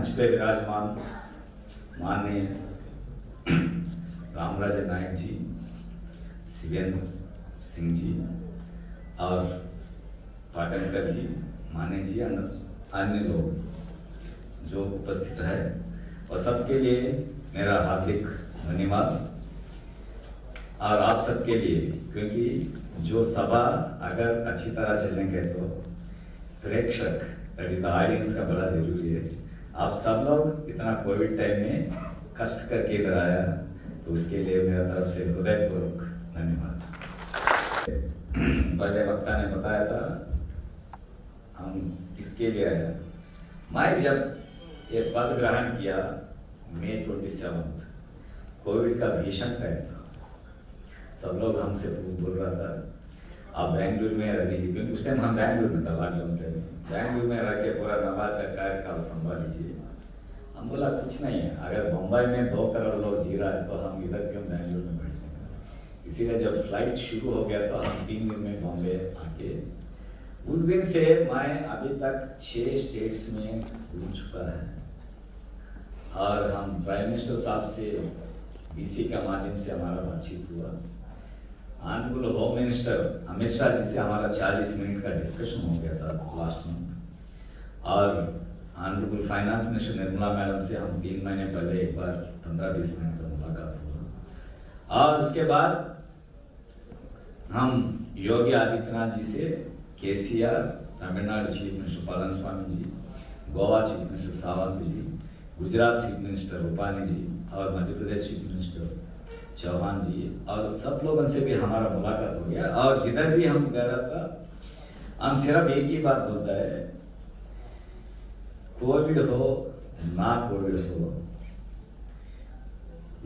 मंच पे विराजमान माननीय रामराजे नायक जी, शिवेंद्र सिंह जी और पाटनकर जी, माने जी, अन्य लोग जो उपस्थित है, और सबके लिए मेरा हार्दिक धन्यवाद। और आप सबके लिए, क्योंकि जो सभा अगर अच्छी तरह चलेंगे तो प्रेक्षक ऑडियंस का बड़ा जरूरी है। आप सब लोग इतना कोविड टाइम में कष्ट करके इधर आया, तो उसके लिए मेरा तरफ से हृदयपूर्वक धन्यवाद। पहले वक्ता ने बताया था हम इसके लिए आया। मैं जब ये पद ग्रहण किया मई 27, कोविड का भीषण टाइम था। सब लोग हमसे बोल रहा था आप बेंगलुरु में रह दीजिए, क्योंकि उस टाइम हम बेंगलुरु में था, लॉकडाउन टाइम में बेंगलुरु में रह के पूरा नवा का कार्यकाल संभाल लीजिए। हम बोला कुछ नहीं है, अगर मुंबई में 2 करोड़ लोग जी रहा है तो हम इधर क्यों बेंगलुरु में बैठे। इसीलिए जब फ्लाइट शुरू हो गया तो हम 3 दिन में बॉम्बे आके, उस दिन से मैं अभी तक 6 स्टेट्स में घूम चुका है। और हम प्राइम मिनिस्टर साहब से बीसी के माध्यम से हमारा बातचीत हुआ। Honourable home minister Amit Shah ji से हमारा 40 मिनट का डिस्कशन हो गया था लास्ट मंथ। और honourable finance minister Nirmala madam से हम 3 महीने पहले एक बार 15-20 मिनट का मुलाकात हुआ। और उसके बाद हम योगी आदित्यनाथ जी से, केसीआर, तमिलनाडु चीफ मिनिस्टर पलानिस्वामी जी, गोवा चीफ मिनिस्टर सावंत जी, गुजरात चीफ मिनिस्टर रूपानी जी और मध्य प्रदेश चीफ मिनिस्टर चौहान जी, और सब लोगों से भी हमारा मुलाकात हो गया। और जिधर भी हम गया था, हम सिर्फ एक ही बात बोलता है, कोविड हो ना कोविड हो,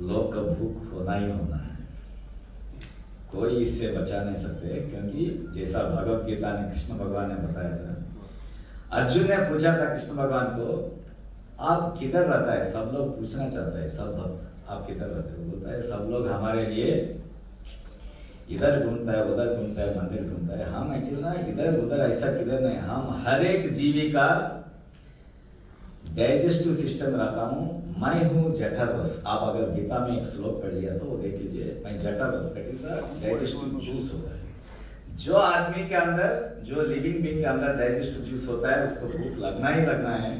लोग का भूख होना ही होना है। कोई इससे बचा नहीं सकते, क्योंकि जैसा भगवत गीता ने कृष्ण भगवान ने बताया था। अर्जुन ने पूछा था कृष्ण भगवान को, आप किधर रहता है? सब लोग पूछना चाहता है, सब भक्त आप किधर रहते हो? बोलता है सब लोग हमारे लिए इधर घूमता है, उधर घूमता है, मंदिर घूमता है। हम एक्चुअली ना इधर उधर ऐसा किधर नहीं, हम हर एक जीवी का डाइजेस्टिव सिस्टम रहता हूँ। मैं हूँ जठररस। आप अगर गीता में एक श्लोक पढ़ लिया तो वो देख लीजिए, मैं जठररस, डाइजेस्टिव जूस होता है। जो आदमी के अंदर, जो लिविंग बीइंग के अंदर डाइजेस्टिव जूस होता है, उसको भूख लगना ही लगना है।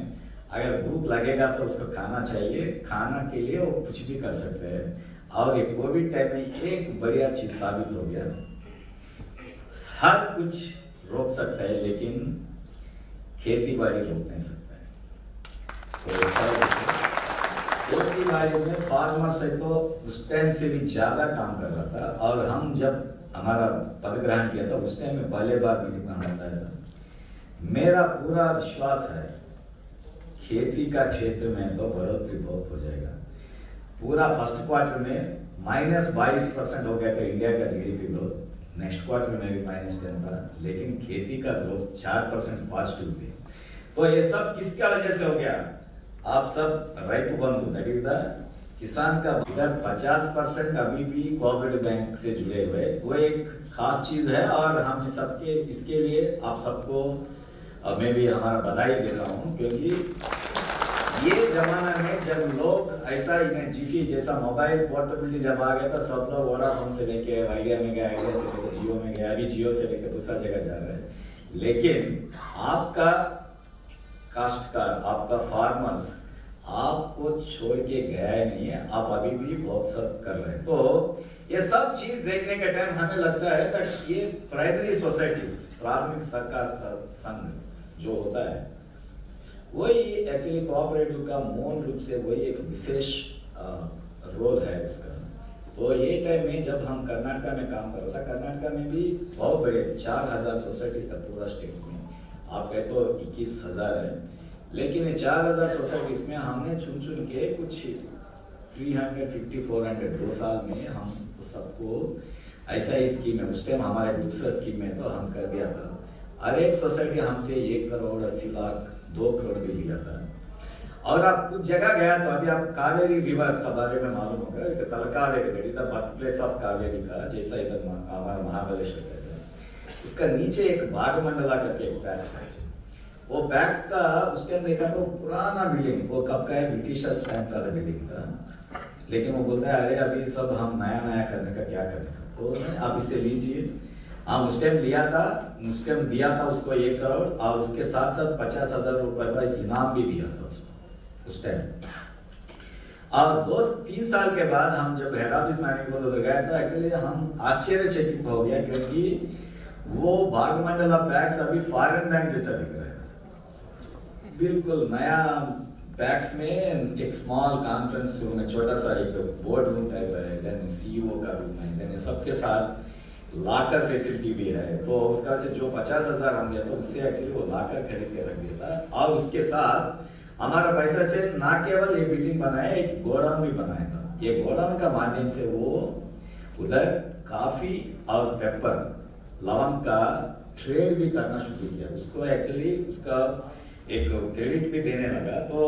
अगर भूख लगेगा तो उसको खाना चाहिए। खाना के लिए वो कुछ भी कर सकते हैं। और ये कोविड टाइम में एक बढ़िया चीज साबित हो गया, हर कुछ रोक सकता है लेकिन खेती बाड़ी रोक नहीं सकता है। तो खेती बाड़ी में फार्मर्स है तो उस टाइम से भी ज्यादा काम कर रहा था। और हम जब हमारा पद ग्रहण किया था उस टाइम में पहले बार मीटिंग में बताया था, मेरा पूरा विश्वास है खेती का क्षेत्र में तो बढ़ोतरी बहुत हो जाएगा। पूरा फर्स्ट क्वार्टर में -22% हो गया था इंडिया का जीडीपी ग्रोथ। नेक्स्ट क्वार्टर में भी -10 था, लेकिन खेती का ग्रोथ 4% पॉजिटिव थी। तो ये सब किसका वजह से हो गया? आप सब रैतु बंधु, दैट इज द किसान का, इधर 50% अभी भी कोऑपरेटिव बैंक से जुड़े हुए, वो एक खास चीज है। और हम सबके इसके लिए आप सबको मैं भी हमारा बधाई देता हूँ, क्योंकि ये जमाना में जब लोग ऐसा इन्हें जीपी जैसा मोबाइल पोर्टेबिलिटी जब आ गया था, सब लोग वोडाफोन से लेके आइडिया में गए, आइडिया से लेके जियो में गए, अभी जियो से लेके दूसरा जगह जा रहे हैं। लेकिन आपका काश्तकार, आपका फार्मर्स आपको छोड़ के गया ही नहीं है, आप अभी भी बहुत सब कर रहे हैं। तो ये सब चीज देखने के टाइम हमें लगता है कि ये प्राइमरी सोसाइटीज, प्राथमिक सरकार संघ जो होता है, वही एक्चुअली कोऑपरेटिव का मूल रूप से वही एक विशेष रोल है उसका। तो ये टाइम में जब हम कर्नाटक में काम कर रहा था, कर्नाटक में भी बहुत बड़े 4000 सोसाइटीज था पूरा स्टेट में। आप कहे तो 21,000 है, लेकिन 4000 सोसाइटीज में हमने चुन चुन के कुछ 350-400 2 साल में हम सबको ऐसा ही स्कीम है। उस टाइम हमारे दूसरा स्कीम में तो हम कर दिया था, हर एक सोसाइटी हमसे 1 करोड़ 80 लाख 2 करोड़ भी लिया था। और आप कुछ जगह गया तो अभी आप कावेरी रिवर का बारे में मालूम होगा, Talakaveri the birth place of Kaveri का, जैसा इधर हमारा महाबलेश्वर है, उसका नीचे एक भागमंडला करके एक पैच है। वो पैक्स का उस टाइम देखा तो पुराना बिल्डिंग, वो कब का है, ब्रिटिशर्स टाइम का बिल्डिंग था। लेकिन वो बोलता है अरे अभी सब हम नया नया करने का क्या करने का, तो आप इसे लीजिए। हम उस टाइम लिया था, उस टाइम दिया था उसको 1 करोड़ और उसके साथ साथ 50,000 रुपए का इनाम भी दिया था उसको उस टाइम। और 2-3 साल के बाद हम जब हेड ऑफिस मैनेजमेंट को उधर गए तो एक्चुअली हम आश्चर्यचकित हो गया, क्योंकि वो भागमंडला पैक्स अभी फॉरेन बैंक जैसा दिख रहा है, बिल्कुल नया। पैक्स में एक स्मॉल कॉन्फ्रेंस रूम है, छोटा सा एक बोर्ड रूम टाइप है, देन सीईओ का रूम है, देन सबके साथ लॉकर फैसिलिटी भी है। तो उसका से जो 50,000 हम दिया तो उससे एक्चुअली वो लॉकर खरीद के रख दिया था। और उसके साथ हमारा पैसा से ना केवल ये बिल्डिंग बनाया, एक गोडाउन भी बनाया था। ये गोडाउन का माध्यम से वो उधर कॉफी और पेपर, लवंग का ट्रेड भी करना शुरू किया। उसको एक्चुअली उसका एक क्रेडिट भी देने लगा। तो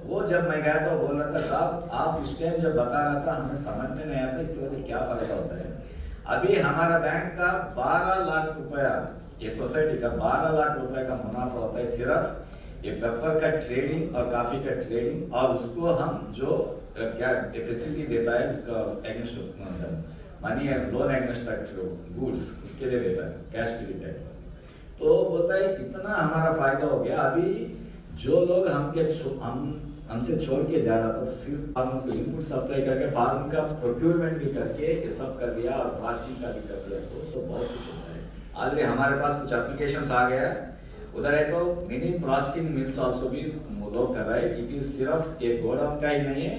वो जब मैं गया तो बोल रहा था साहब आप इस टाइम जब बता रहा था हमें समझ में नहीं आता इससे वजह क्या फायदा होता है। अभी हमारा बैंक का 12 लाख रुपया, ये सोसाइटी का 12 लाख रुपए का मुनाफा होता है सिर्फ ये पेपर का ट्रेडिंग और कॉफी का ट्रेडिंग, और उसको हम जो क्या फैसिलिटी देता है उसका एग्नेस्ट मनी है, लोन एग्नेस्ट गुड्स उसके लिए देता है, कैश क्रेडिट है। तो बोलता है इतना हमारा फायदा हो गया। अभी जो लोग हमसे छोड़ के जा रहा था तो सिर्फ फार्म को इनपुट सप्लाई करके फार्म का प्रोक्योरमेंट भी करके ये सब कर दिया और प्रोसेसिंग का भी कर दिया, तो बहुत कुछ होता है। ऑलरेडी हमारे पास कुछ एप्लीकेशंस आ गया है उधर है, तो मिनी प्रोसेसिंग मिल्स आल्सो भी लोग कर रहे हैं। इट इज सिर्फ एक गोडाउन का ही नहीं है,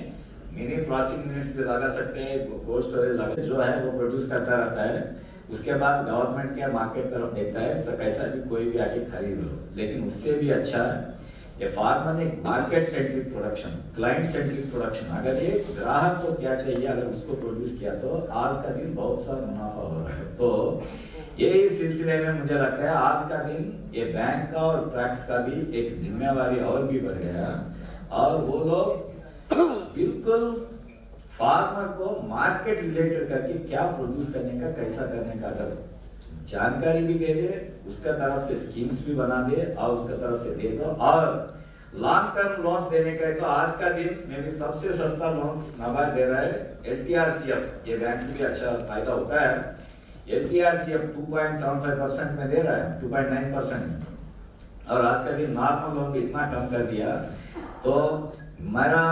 मिनी प्रोसेसिंग यूनिट्स भी लगा सकते हैं, कोल्ड स्टोरेज लगा जो है वो प्रोड्यूस करता रहता है। उसके बाद गवर्नमेंट के मार्केट तरफ देखता है तो कैसा भी कोई भी आके खरीद लो। लेकिन उससे भी अच्छा ये फार्मर ने market centric production, client centric production, अगर ये ग्राहक को क्या चाहिए अगर उसको प्रोड्यूस किया तो आज का दिन बहुत सा मुनाफा हो रहा है। तो यही सिलसिले में मुझे लगता है आज का दिन ये बैंक का और टैक्स का भी एक जिम्मेवारी और भी बढ़ गया, और वो लोग बिल्कुल फार्मर को मार्केट रिलेटेड करके क्या प्रोड्यूस करने का, कैसा करने का अगर जानकारी भी दे दे, उसका तरफ से स्कीम्स भी बना दे और उसका तरफ से दे दो। और लॉन्ग टर्म लोन्स देने का है तो आज का दिन में भी सबसे सस्ता लोन्स नाबार्ड दे रहा है। LTRCF ये बैंक भी अच्छा फायदा होता है। LTRCF 2.75% में दे रहा है, 2.9%, और आज का दिन नॉर्मल लोन भी इतना कम कर दिया। तो मेरा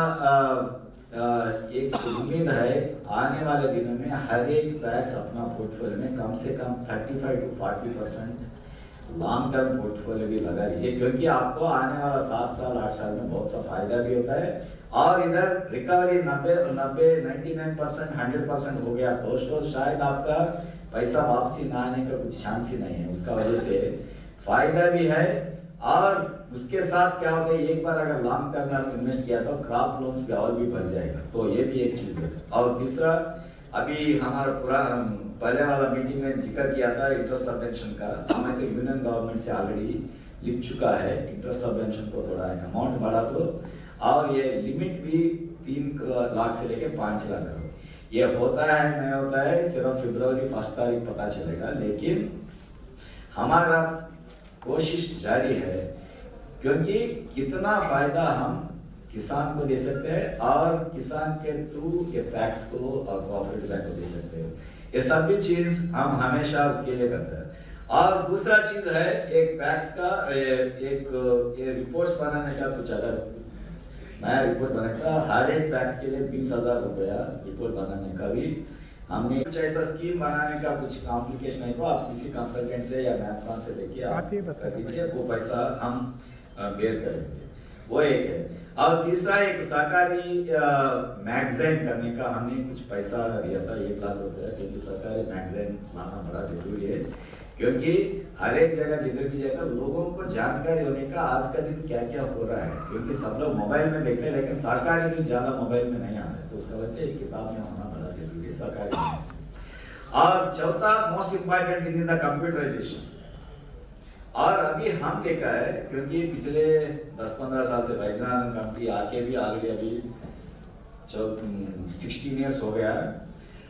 एक उम्मीद है आने वाले दिनों में हर एक टैक्स अपना पोर्टफोलियो में कम से कम 35 to 40% लॉन्ग टर्म पोर्टफोलियो भी लगा लीजिए, क्योंकि आपको आने वाला 7 साल 8 साल में बहुत सा फायदा भी होता है। और इधर रिकवरी 90, 99%, 100% हो गया तो शायद आपका पैसा वापसी ना आने का कुछ चांस ही नहीं है। उसका वजह से फायदा भी है, और उसके साथ क्या होता है एक बार अगर लॉन्ग टर्म में इन्वेस्ट किया तो क्रॉप लोन्स भी और भी बढ़ जाएगा, तो ये भी एक चीज है। और तीसरा अभी हमारा पूरा पहले वाला मीटिंग में जिक्र किया था इंटरेस्ट सबवेंशन का, हमें तो यूनियन गवर्नमेंट से ऑलरेडी लिख चुका है इंटरेस्ट सबवेंशन को थोड़ा अमाउंट बढ़ा दो, और ये लिमिट भी 3 लाख से लेके 5 लाख करो। ये होता है नहीं होता है सिर्फ फरवरी 1 तारीख पता चलेगा, लेकिन हमारा कोशिश जारी है, क्योंकि कितना फायदा हम किसान को दे सकते हैं और किसान के थ्रू ये पैक्स को और कोऑपरेटिव बैंक को दे सकते हैं। ये सभी चीज हम हमेशा उसके लिए करते हैं। और दूसरा चीज है एक पैक्स का एक रिपोर्ट्स बनाने का कुछ अलग नया रिपोर्ट बनाने का, हर एक पैक्स के लिए 20,000 रुपया रिपोर्ट बनाने का भी हमने कुछ ऐसा स्कीम बनाने का कुछ कॉम्प्लिकेशन है तो आप किसी कंसल्टेंट से या मैथमेटिक्स से लेके आप दीजिए, वो पैसा हम बेयर करेंगे। वो एक है। और तीसरा एक सरकारी मैगजीन करने का हमने कुछ पैसा दिया था 1 लाख रुपया, क्योंकि सरकारी मैगजीन लाना बड़ा जरूरी है, क्योंकि हर एक जगह जिधर भी जाएगा लोगों को जानकारी होने का आज का दिन क्या क्या हो रहा है, क्योंकि सब लोग मोबाइल में देखते हैं लेकिन सरकारी न्यूज ज्यादा मोबाइल में नहीं आता है, तो उसका वजह से एक किताब में होना बड़ा जरूरी है सरकारी। और चौथा most important thing is the computerisation. और अभी हम देखा है, क्योंकि पिछले 10-15 साल से बैजनाथ कंपनी आके भी ऑलरेडी अभी 16 ईयर्स हो गया है।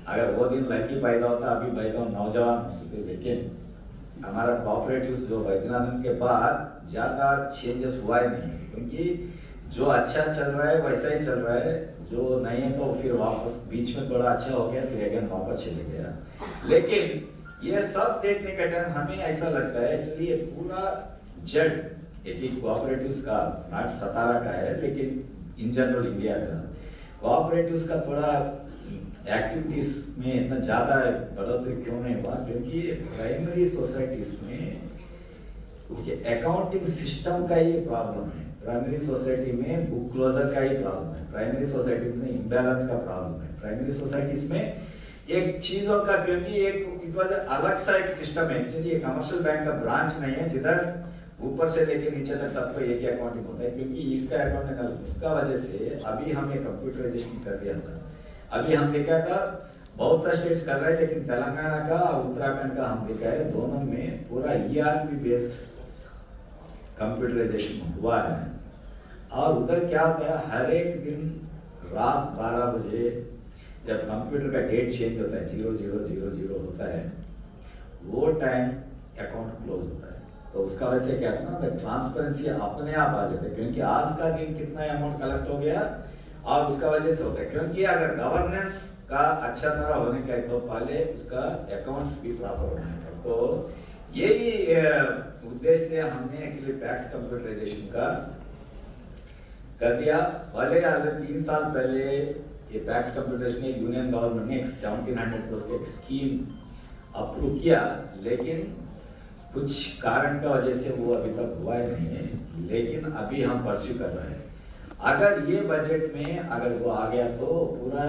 अगर वो दिन लड़की पैदा होता अभी पैदा नौजवान होते, लेकिन हमारा कोऑपरेटिव जो वैद्यनाथन के बाद ज्यादा चेंजेस हुआ ही नहीं, क्योंकि जो अच्छा चल रहा है वैसा ही चल रहा है, जो नहीं है तो फिर वापस बीच में थोड़ा अच्छा हो गया फिर अगेन वापस चले गया। लेकिन ये सब देखने का टाइम हमें ऐसा लगता है चलिए पूरा जड़ एक कोऑपरेटिव्स का नॉट सतारा का है लेकिन इन जनरल इंडिया का कोऑपरेटिव्स का थोड़ा एक्टिविटीज में इतना ज्यादा बढ़ोतरी क्यों नहीं हुआ, क्योंकि प्राइमरी सोसाइटीज में ये अकाउंटिंग सिस्टम का ही प्रॉब्लम है। प्राइमरी सोसाइटी में बुक क्लोजर का ही प्रॉब्लम है, प्राइमरी सोसाइटी में इम्बैलेंस का प्रॉब्लम है, प्राइमरी सोसाइटीज में एक चीजों का, क्योंकि एक इट वाज अलग सा एक सिस्टम है। एक्चुअली कमर्शियल बैंक का ब्रांच नहीं है जिधर ऊपर से लेके नीचे तक सबको एक ही अकाउंटिंग होता है, क्योंकि इसका अकाउंटिंग उसका वजह से अभी हमने कंप्यूटराइजेशन कर दिया था। अभी हम देखा था बहुत सा स्टेट्स कर रहे हैं, लेकिन तेलंगाना का और उत्तराखंड का हम देखा है दोनों में पूरा ERP बेस्ड कंप्यूटराइजेशन हुआ है। और उधर क्या होता है हर एक दिन रात 12 बजे जब कंप्यूटर का डेट चेंज होता है 0000 होता है वो टाइम अकाउंट क्लोज होता है। तो उसका वजह से क्या था ना ट्रांसपेरेंसी अपने आप आ जाता है, क्योंकि आज का दिन कितना अमाउंट कलेक्ट हो गया और उसका वजह से होता है, क्योंकि अगर गवर्नेंस का अच्छा तरह होने का तो पहले उसका अकाउंट्स भी प्रॉपर होने का, तो यही उद्देश्य हमने एक्चुअली टैक्स कंप्यूटराइजेशन का कर दिया। पहले अगर 3 साल पहले ये टैक्स कंप्यूटराइजेशन यूनियन गवर्नमेंट ने 1700 करोड़ की एक स्कीम अप्रूव किया, लेकिन कुछ कारण का वजह से वो अभी तक हुआ ही नहीं है, लेकिन अभी हम परस्यू कर रहे हैं। अगर ये बजट में अगर वो आ गया तो पूरा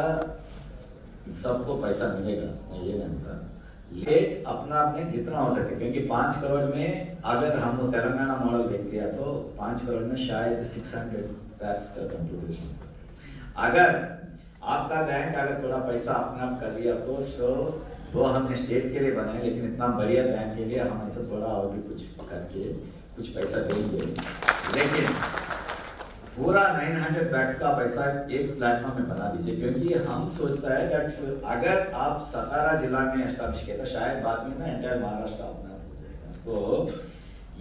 सबको पैसा मिलेगा, मैं ये नहीं कहता। लेट अपना आपने जितना हो सके, क्योंकि 5 करोड़ में अगर हम तेलंगाना मॉडल देख लिया तो 5 करोड़ में शायद 600 टैक्स का कंप्यूटेशन। अगर आपका बैंक अगर थोड़ा पैसा अपना आप कर लिया तो हमने स्टेट के लिए बनाए, लेकिन इतना बढ़िया बैंक के लिए हम ऐसा थोड़ा और भी कुछ करके कुछ पैसा देंगे, लेकिन पूरा 900 बैग्स का पैसा एक प्लेटफॉर्म में बना दीजिए, क्योंकि हम सोचता है कि अगर आप सतारा जिला में एस्टैब्लिश किया तो शायद बाद में ना एंटायर महाराष्ट्र अपना हो जाएगा। तो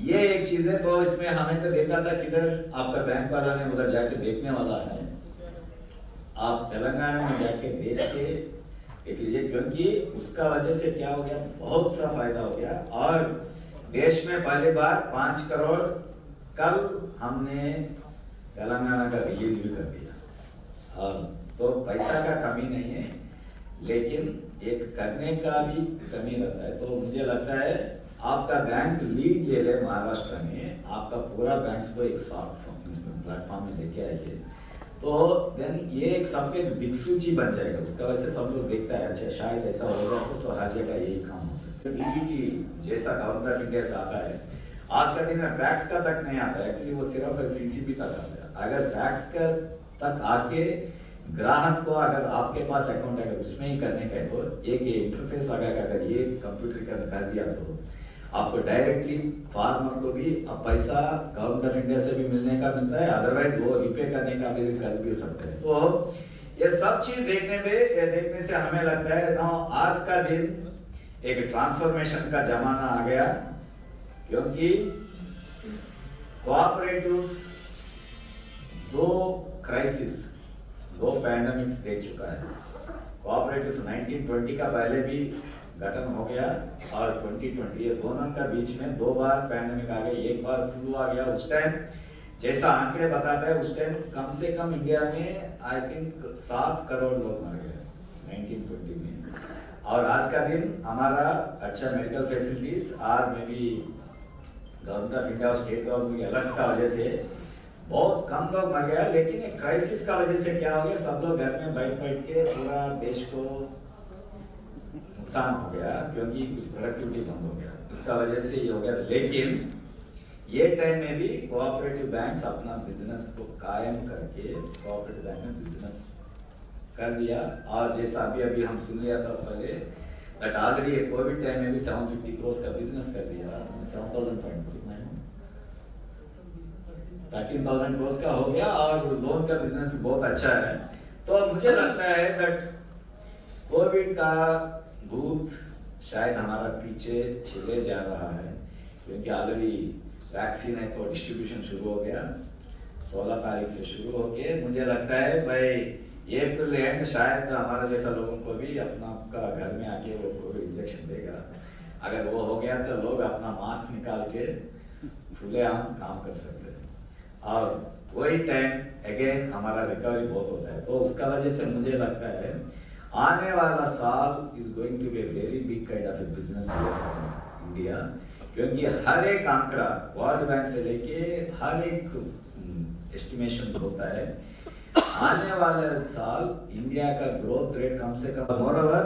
ये एक चीज है। तो इसमें हमें तो देखा था किधर आपका बैंक वाला ने उधर जाके देखने वाला है, आप तेलंगाना में जाके देख के देख लीजिए, क्योंकि उसका वजह से क्या हो गया बहुत सा फायदा हो गया। और देश में पहली बार 5 करोड़ कल हमने तेलंगाना का रिलीज भी कर दिया। और तो पैसा का कमी नहीं है, लेकिन एक करने का भी कमी रहता है। तो मुझे लगता है आपका बैंक लीड ले ले महाराष्ट्र में, आपका पूरा बैंक को एक सॉफ्ट प्लेटफॉर्म में लेके आइए, तो देन ये एक सबके दिक्सूची बन जाएगा। उसका वजह से सब लोग देखता है अच्छा शायद ऐसा होगा तो हर जगह यही काम हो सकता है। डीबीटी जैसा गवर्नमेंट ऑफ इंडिया से आता है, आज का दिन में टैक्स का तक नहीं आता, एक्चुअली वो सिर्फ CCP तक आता है। अगर टैक्स का तक आके ग्राहक को अगर आपके पास अकाउंट अगर उसमें ही करने का है तो एक इंटरफेस लगाकर अगर ये कंप्यूटर कर दिया तो आपको डायरेक्टली फार्मर को भी अब पैसा गवर्नमेंट ऑफ इंडिया से भी मिलने का मिलता है, अदरवाइज वो रिपे करने का भी कर भी सकते हैं। तो ये सब चीज देखने से हमें लगता है ना आज का दिन एक ट्रांसफॉर्मेशन का जमाना आ गया, क्योंकि कोऑपरेटिव्स 2 क्राइसिस 2 पैंडेमिक्स देख चुका है। कोऑपरेटिव्स 1920 का पहले भी गठन हो गया और 2020 ये दोनों का बीच में 2 बार पैंडेमिक आ गई, एक बार फ्लू आ गया। उस टाइम जैसा आंकड़े बताता है उस टाइम कम से कम इंडिया में आई थिंक 7 करोड़ लोग मर गए 1920 में। और आज का दिन हमारा अच्छा मेडिकल फैसिलिटीज और may be government of India और स्टेट गवर्नमेंट अलर्ट का वजह से बहुत कम लोग मर गया, लेकिन एक क्राइसिस का वजह से क्या हो गया सब लोग घर में बैठ के पूरा देश को नुकसान हो गया, क्योंकि कुछ प्रोडक्टिविटी बंद हो गया, उसका वजह से ये हो गया। लेकिन ये टाइम में भी कोऑपरेटिव बैंक्स अपना बिजनेस को कायम करके कोऑपरेटिव बैंक में बिजनेस कर दिया। और जैसा अभी हम सुन लिया था पहले दैट ऑलरेडी कोविड टाइम में भी 750 करोड़ का बिजनेस कर दिया, 13,000 करोड़ का हो गया और लोन का बिजनेस भी बहुत अच्छा है। तो मुझे लगता है दैट कोविड का भूत शायद हमारा पीछे चले जा रहा है, क्योंकि ऑलरेडी वैक्सीन है तो डिस्ट्रीब्यूशन शुरू हो गया 16 तारीख से शुरू होके। मुझे लगता है भाई अप्रैल एंड शायद हमारा जैसा लोगों को भी अपना घर में आके वो इंजेक्शन देगा। अगर वो हो गया तो लोग अपना मास्क निकाल के खुलेआम काम कर सकते हैं और वही टाइम अगेन हमारा रिकवरी बहुत होता है। तो उसका वजह से मुझे लगता है आने वाला साल is going to be very big kind of a business India, क्योंकि हर एक आंकड़ा वर्ल्ड बैंक से लेके हर एक एस्टिमेशन होता है आने वाले साल इंडिया का ग्रोथ रेट कम से कम मोरओवर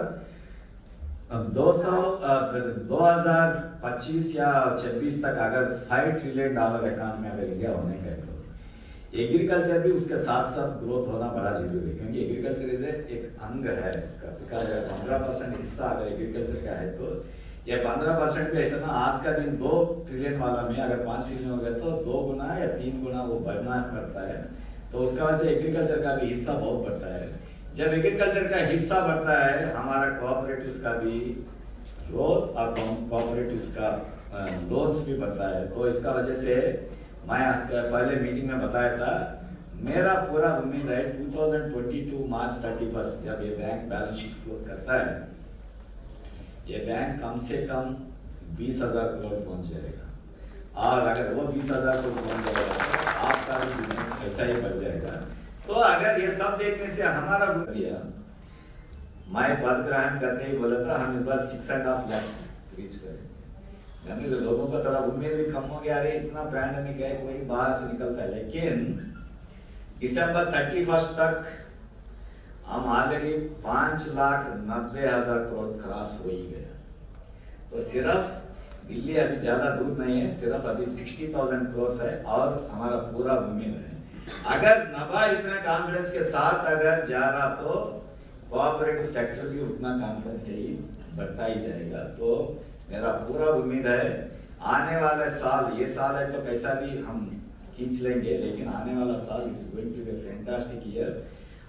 2025 या 26 तक अगर $5 ट्रिलियन इकॉनमी अगर इंडिया होने का है तो एग्रीकल्चर भी उसके साथ साथ ग्रोथ होना बड़ा जरूरी है, क्योंकि एग्रीकल्चर इज एक अंग है उसका। बिकॉज 15% हिस्सा अगर एग्रीकल्चर का है तो ये 15% भी ऐसा ना आज का दिन 2 ट्रिलियन वाला में अगर 5 ट्रिलियन हो गया तो 2 गुना या 3 गुना वो बढ़ना पड़ता है। तो उसका वजह से एग्रीकल्चर का भी हिस्सा बहुत बढ़ता है। जब एग्रीकल्चर का हिस्सा बढ़ता है हमारा कोऑपरेटिव्स का भी ग्रोथ और कोऑपरेटिव्स का लोन्स भी बढ़ता है। तो इसका वजह से मैं पहले मीटिंग में बताया था मेरा पूरा उम्मीद है 2022 मार्च 31 जब ये बैंक बैलेंस शीट क्लोज करता है ये बैंक कम से कम 20,000 करोड़ पहुंच जाएगा और अगर वो 20,000 करोड़ पहुंच जाएगा तो आपका भी बिजनेस ऐसा ही बढ़ जाएगा। तो अगर ये सब देखने से हमारा दिया मैं पद ग्रहण करते ही बोला था हम इस बार 6.5 लाख रीच करें, यानी तो लोगों का थोड़ा उम्मीद भी कम हो गया, अरे इतना पैंडेमिक है कोई बाहर से निकलता है। लेकिन दिसंबर 31 तक हम ऑलरेडी 5,90,000 करोड़ क्रॉस हो ही गया। तो सिर्फ दिल्ली अभी ज्यादा दूर नहीं है, सिर्फ अभी 60,000 करोड़ है और हमारा पूरा उम्मीद है अगर नबा इतना कॉन्फिडेंस के साथ अगर जा रहा तो कोऑपरेटिव सेक्टर भी उतना कॉन्फिडेंस से ही बढ़ता ही जाएगा। तो मेरा पूरा उम्मीद है आने वाले साल, ये साल है तो कैसा भी हम खींच लेंगे, लेकिन आने वाला साल is going to be fantastic year.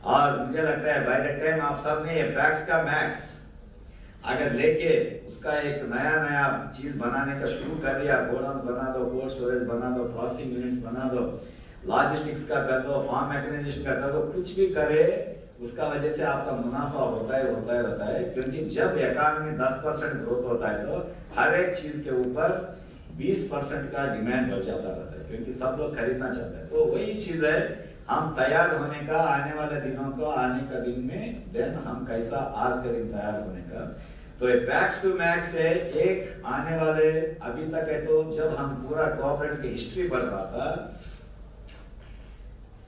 और मुझे लगता है बाय द टाइम आप सब ने ये पैक्स का मैक्स अगर लेके उसका एक नया चीज बनाने का शुरू कर दिया, गोडाउन बना दो, कोल्ड स्टोरेज बना दो, प्रोसेसिंग यूनिट्स बना दो, लॉजिस्टिक्स का कर दो, फार्म मैकेनाइजेशन का कर दो, कुछ भी करे उसका वजह से आपका मुनाफा होता है। क्योंकि जब इकॉनमी 10% ग्रोथ होता है तो हर एक चीज के ऊपर 20% का डिमांड बढ़ जाता रहता है, क्योंकि सब लोग खरीदना चाहते हैं। तो वही चीज है हम तैयार होने का आने वाले दिनों को आने का दिन में देन हम कैसा आज का दिन तैयार होने का। तो ये पैक्स टू मैक्स है एक आने वाले अभी तक है। तो जब हम पूरा कोऑपरेटिव की हिस्ट्री पढ़ रहा था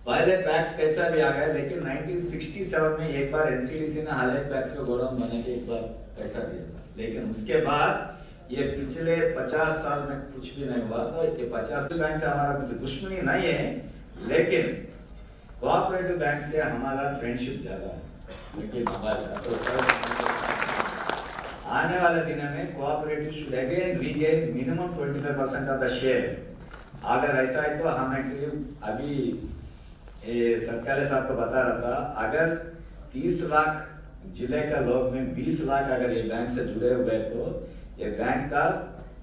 पहले पैक्स कैसा भी आ गया, लेकिन 1967 में एक बार एनसीडीसी ने हर एक पैक्स को गोडाउन बना के एक बार पैसा दिया था, लेकिन उसके बाद ये पिछले 50 साल में कुछ भी नहीं हुआ। तो ये 50 बैंक से हमारा कुछ दुश्मनी नहीं है, लेकिन कोऑपरेटिव बैंक से हमारा फ्रेंडशिप ज्यादा है। लेकिन तो आने वाले दिनों में cooperative should again regain minimum 25% of the share. अगर ऐसा है तो हम एक्चुअली अभी सरकार साहब को बता रहा था अगर 30 लाख जिले का लोग में 20 लाख अगर ये बैंक से जुड़े हुए तो ये बैंक का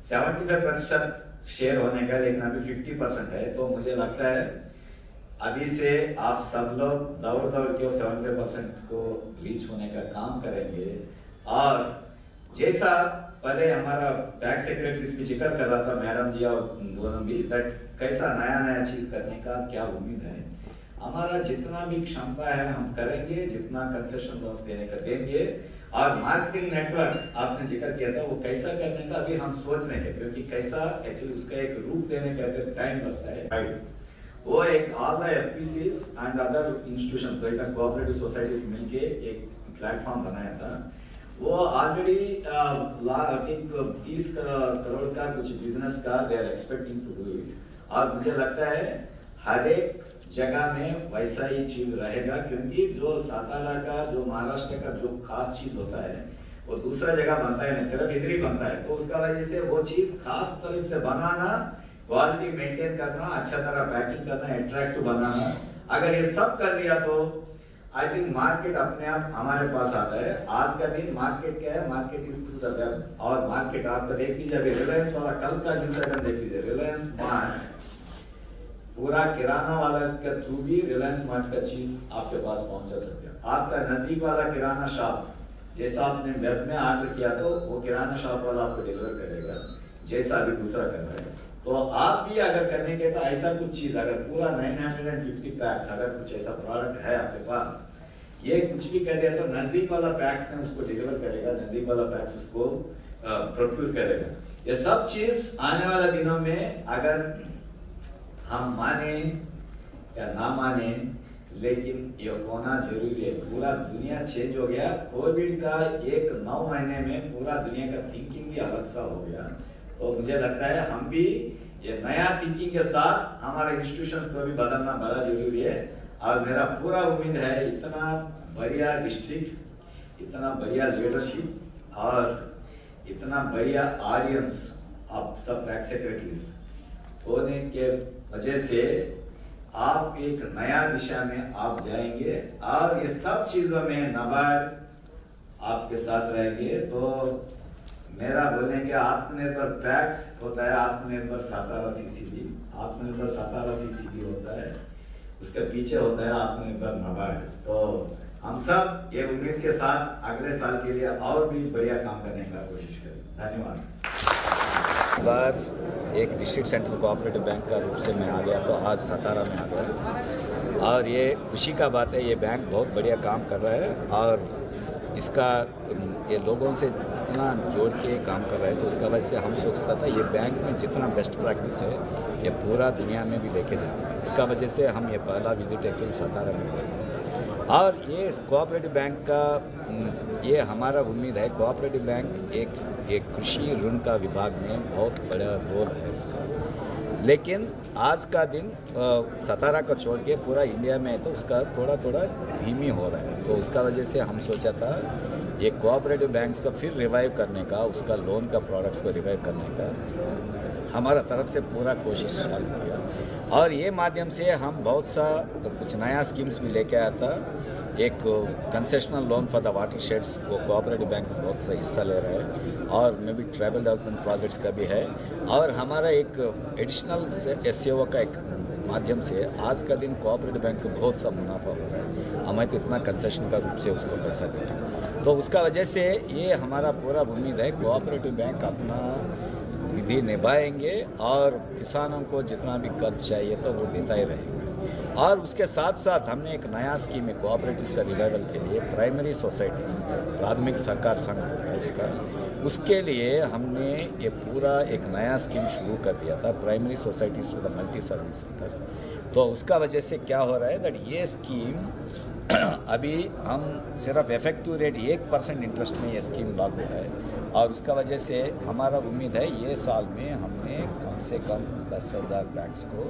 75% शेयर होने का, लेकिन अभी 50% है। तो मुझे लगता है अभी से आप सब लोग दौड़ के 70% को रीच होने का काम करेंगे। और जैसा पहले हमारा टैक्स सेक्रेटरी भी जिक्र कर रहा था मैडम जी और दोनों भी, दैट कैसा नया चीज करने का क्या उम्मीद है। हमारा जितना भी क्षमता है हम करेंगे, जितना कंसेशन लॉस देने का देंगे। और मार्केटिंग नेटवर्क आपने जिक्र किया था वो कैसा करने का अभी हम सोच रहे हैं, क्योंकि कैसा एक्चुअली उसका एक रूप देने का टाइम लगता है। वो एक all the FPCs and other institutions cooperative societies मिलके एक प्लेटफॉर्म बनाया था। वो ऑलरेडी आई थिंक 30 करोड़ का कुछ बिजनेस का they are expecting to do it. और मुझे लगता है हर एक जगह में वैसा ही चीज रहेगा, क्योंकि जो सातारा का जो महाराष्ट्र का जो खास चीज होता है वो दूसरा जगह बनता है नहीं, सिर्फ इधर ही बनता है। तो उसका वजह से वो चीज खास तरह से बनाना, क्वालिटी मेंटेन करना, अच्छा तरह पैकिंग करना, अट्रैक्टिव बनाना, अगर ये सब कर दिया तो आई थिंक मार्केट अपने आप हमारे पास आता है। आज का दिन मार्केट क्या है, market is through the web. और मार्केट आप देख लीजिए, अभी रिलायंस वाला कल का न्यूज़ अगर देख लीजिए, रिलायंस मार्ट पूरा किराना वाला इसके थ्रू भी रिलायंस मार्ट का चीज आपके पास पहुंचा सकते हैं। आपका नजदीक वाला किराना शॉप जैसा आपने वेब में ऑर्डर किया तो वो किराना शॉप वाला आपको डिलीवर करेगा, जैसा अभी दूसरा कर रहा है। तो आप भी अगर करने के तो ऐसा कुछ चीज अगर पूरा 950 पैक्स अगर कुछ ऐसा प्रोडक्ट है आपके पास, ये कुछ भी कर दिया तो नजदीक वाला पैक्स ने उसको डिलीवर करेगा, नजदीक वाला पैक्स उसको प्रोक्यूर करेगा। ये सब चीज आने वाले दिनों में अगर हम माने या ना माने, लेकिन ये होना जरूरी है। पूरा दुनिया चेंज हो गया। कोविड का 9 महीने में पूरा दुनिया का थिंकिंग भी अलग सा हो गया। तो मुझे लगता है हम भी ये नया थिंकिंग के साथ हमारे इंस्टीट्यूशंस को भी बदलना बड़ा जरूरी है। और मेरा पूरा उम्मीद है इतना बढ़िया डिस्ट्रिक्ट, इतना बढ़िया लीडरशिप और इतना बढ़िया ऑडियंस आप सब टैक्स सेक्रेटरीज होने के वजह से आप एक नया दिशा में आप जाएंगे और ये सब चीजों में नाबार्ड आपके साथ रहेंगे। तो मेरा बोलेंगे आत्मनिर्भर पैक्स होता है आत्मनिर्भर सातारा सीसीबी, आत्मनिर्भर सातारा सीसीबी होता है, उसके पीछे होता है आत्मनिर्भर नाबार्ड। तो हम सब ये उम्मीद के साथ अगले साल के लिए और भी बढ़िया काम करने का कोशिश करें। धन्यवाद। बार एक डिस्ट्रिक्ट सेंट्रल कोऑपरेटिव बैंक का रूप से मैं आ गया तो आज सातारा में आ गया और ये खुशी का बात है। ये बैंक बहुत बढ़िया काम कर रहा है और इसका ये लोगों से इतना जोड़ के काम कर रहा है, तो उसका वजह से हम सोचता था ये बैंक में जितना बेस्ट प्रैक्टिस है ये पूरा दुनिया में भी लेके जाना है। इसका वजह से हम ये पहला विजिट एक्चुअली सातारा में कर रहे हैं और ये कोऑपरेटिव बैंक का ये हमारा उम्मीद है। कोऑपरेटिव बैंक एक कृषि ऋण का विभाग में बहुत बड़ा रोल है उसका, लेकिन आज का दिन सातारा को छोड़ के पूरा इंडिया में है तो उसका थोड़ा थोड़ा धीमी हो रहा है। तो उसका वजह से हम सोचा था ये कोऑपरेटिव बैंक्स का फिर रिवाइव करने का, उसका लोन का प्रोडक्ट्स को रिवाइव करने का हमारा तरफ से पूरा कोशिश चालू किया और ये माध्यम से हम बहुत सा कुछ नया स्कीम्स भी लेके आया था। एक concessional loan for the water shades वो कोऑपरेटिव बैंक बहुत सा हिस्सा ले रहा है और may be tribal development projects का भी है और हमारा एक एडिशनल एससीओ का एक माध्यम से आज का दिन कोऑपरेटिव बैंक को बहुत सा मुनाफा हो रहा है। हमें तो इतना कंसेशन का रूप से उसको पैसा दे रहे हैं, तो उसका वजह से ये हमारा पूरा उम्मीद है कोऑपरेटिव बैंक अपना विधि निभाएंगे और किसानों को जितना भी कर्ज चाहिए तो वो देता ही रहेंगे। और उसके साथ साथ हमने एक नया स्कीम है कोऑपरेटिव्स का रिवाइवल के लिए, प्राइमरी सोसाइटीज़ प्राथमिक सहकार संघ होता है उसके लिए हमने ये पूरा एक नया स्कीम शुरू कर दिया था, primary societies with multi service centres. तो उसका वजह से क्या हो रहा है दैट ये स्कीम अभी हम सिर्फ इफेक्टिव रेट 1% इंटरेस्ट में ये स्कीम लागू है और उसका वजह से हमारा उम्मीद है ये साल में हमने कम से कम 10,000 पैक्स को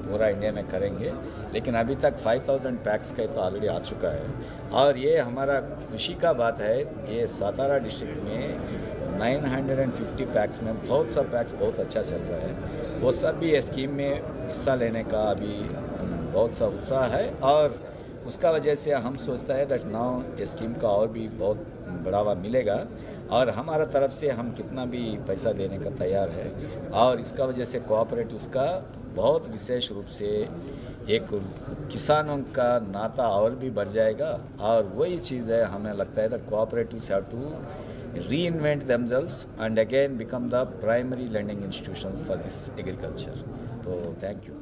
पूरा इंडिया में करेंगे, लेकिन अभी तक 5,000 पैक्स का तो ऑलरेडी आ चुका है। और ये हमारा खुशी का बात है, ये सातारा डिस्ट्रिक्ट में 950 पैक्स में बहुत सा पैक्स बहुत अच्छा चल रहा है। वो सब भी ये स्कीम में हिस्सा लेने का अभी बहुत सा उत्साह है और उसका वजह से हम सोचता है दैट नाउ ये स्कीम का और भी बहुत बढ़ावा मिलेगा और हमारा तरफ से हम कितना भी पैसा देने का तैयार है। और इसका वजह से कोऑपरेटिव्स का बहुत विशेष रूप से एक किसानों का नाता और भी बढ़ जाएगा और वही चीज़ है हमें लगता है that cooperatives have to reinvent themselves and again become the primary lending institutions for this agriculture. So thank you.